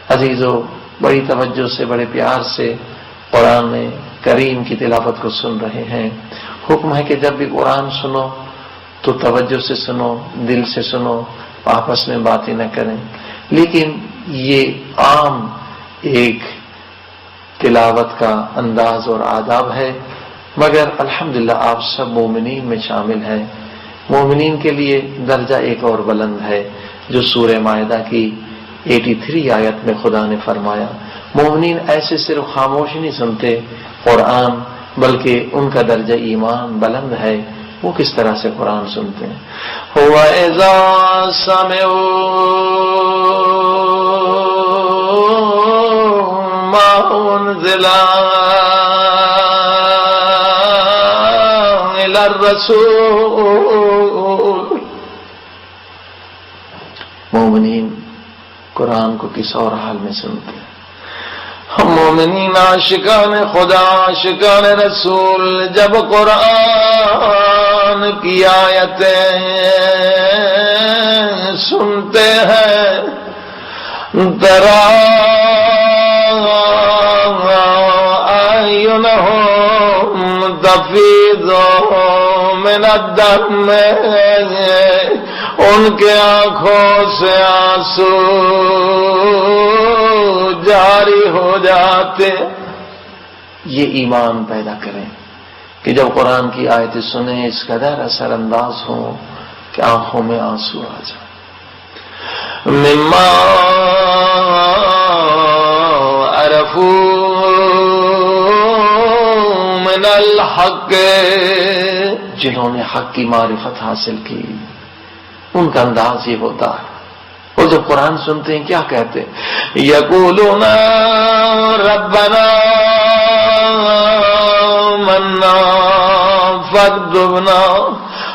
عزیزو، بڑی توجہ سے، بڑے پیار سے قرآن کریم کی تلاوت کو سن رہے ہیں۔ حکم ہے کہ جب بھی قرآن سنو تو توجہ سے سنو، دل سے سنو، آپس میں باتیں نہ کریں۔ لیکن یہ عام ایک تلاوت کا انداز اور آداب ہے، مگر الحمدللہ آپ سب مومنین میں شامل ہیں۔ مومنین کے لیے درجہ ایک اور بلند ہے، جو سورہ مائدہ کی 83 آیت میں خدا نے فرمایا، مومنین ایسے صرف خاموش نہیں سنتے قرآن، بلکہ ان کا درجہ ایمان بلند ہے۔ وہ کس طرح سے قرآن سنتے ہیں؟ وَإِذَا سَمِعُوا مَا أُنزِلَ إِلَى الرَّسُولِ، مومنین قرآن کو کس اور حال میں سنتے ہیں؟ ہم مومنین عاشقان خدا، عاشقان رسول جب قرآن کی آیتیں سنتے ہیں، ترا اعینہم تفیض من الدم، ان کے آنکھوں سے آنسو جاری ہو جاتے۔ یہ ایمان پیدا کریں کہ جب قرآن کی آیتیں سنیں اس قدر اثر انداز ہوں کہ آنکھوں میں آنسو آ جائیں۔ مما عرفوا من الحق، جنہوں نے حق کی معرفت حاصل کی، ان کا انداز یہ ہوتا ہے۔ اور جب قرآن سنتے ہیں کیا کہتے ہیں؟ یقولون ربنا آمنا فاکتبنا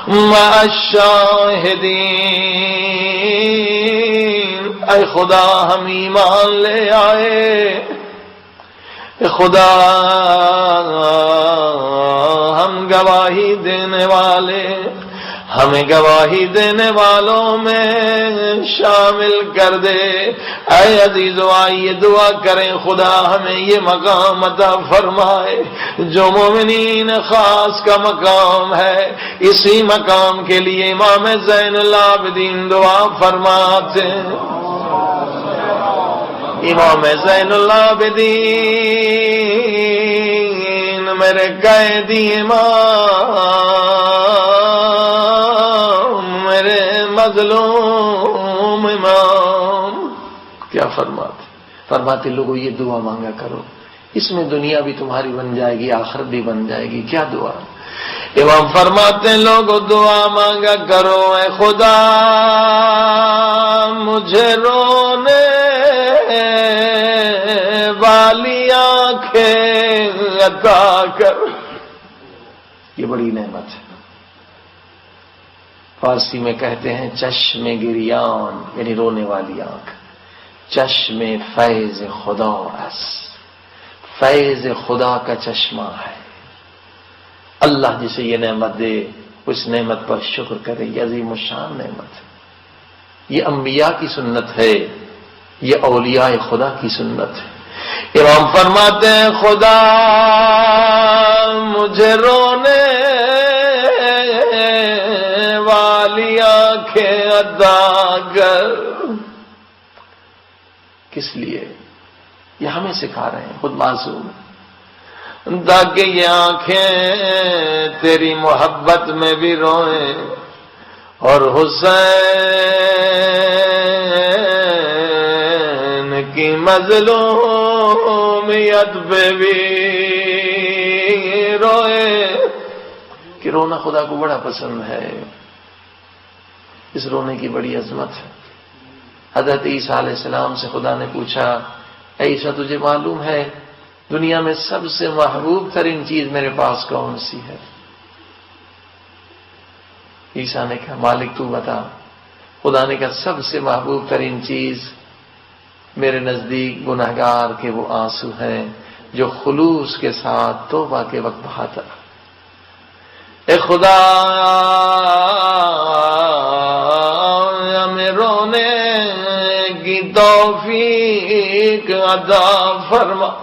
مع الشاہدین، اے خدا ہم ایمان لے آئے، اے خدا ہم گواہی دینے والے، ہمیں گواہی دینے والوں میں شامل کر دے۔ اے عزیزو، آئیے دعا کریں خدا ہمیں یہ مقام عطا فرمائے جو مومنین خاص کا مقام ہے۔ اسی مقام کے لیے امام زین العابدین دعا فرماتے ہیں۔ امام زین العابدین میرے قیدی امام، میرے مظلوم امام، کیا فرماتے لوگوں یہ دعا مانگا کرو، اس میں دنیا بھی تمہاری بن جائے گی، آخرت بھی بن جائے گی۔ کیا دعا؟ امام فرماتے ہیں لوگوں دعا مانگا کرو، اے خدا مجھے رونے والی آنکھیں عطا کر۔ یہ بڑی نعمت ہے۔ فارسی میں کہتے ہیں چشم گریان، یعنی رونے والی آنکھ۔ چشم فیض خدا اس، فیض خدا کا چشمہ ہے۔ اللہ جسے یہ نعمت دے اس نعمت پر شکر کرے، یہ عظیم الشان نعمت ہے۔ یہ انبیاء کی سنت ہے، یہ اولیاء خدا کی سنت ہے۔ امام فرماتے ہیں خدا مجھے رونے والی آنکھیں عطا کر۔ کس لیے؟ یہ ہمیں سکھا رہے ہیں، خود معصوم ہے، تاکہ یہ آنکھیں تیری محبت میں بھی روئیں اور حسین کی مظلومیت پہ بھی روئے۔ کہ رونا خدا کو بڑا پسند ہے، اس رونے کی بڑی عظمت ہے۔ حضرت عیسیٰ علیہ السلام سے خدا نے پوچھا، اے عیسیٰ تجھے معلوم ہے دنیا میں سب سے محبوب ترین چیز میرے پاس کون سی ہے؟ عیسیٰ نے کہا مالک تو بتا۔ خدا نے کہا سب سے محبوب ترین چیز میرے نزدیک گنہگار کے وہ آنسو ہیں جو خلوص کے ساتھ توبہ کے وقت بہاتا۔ اے خدا ہمیں رونے کی توفیق عطا فرما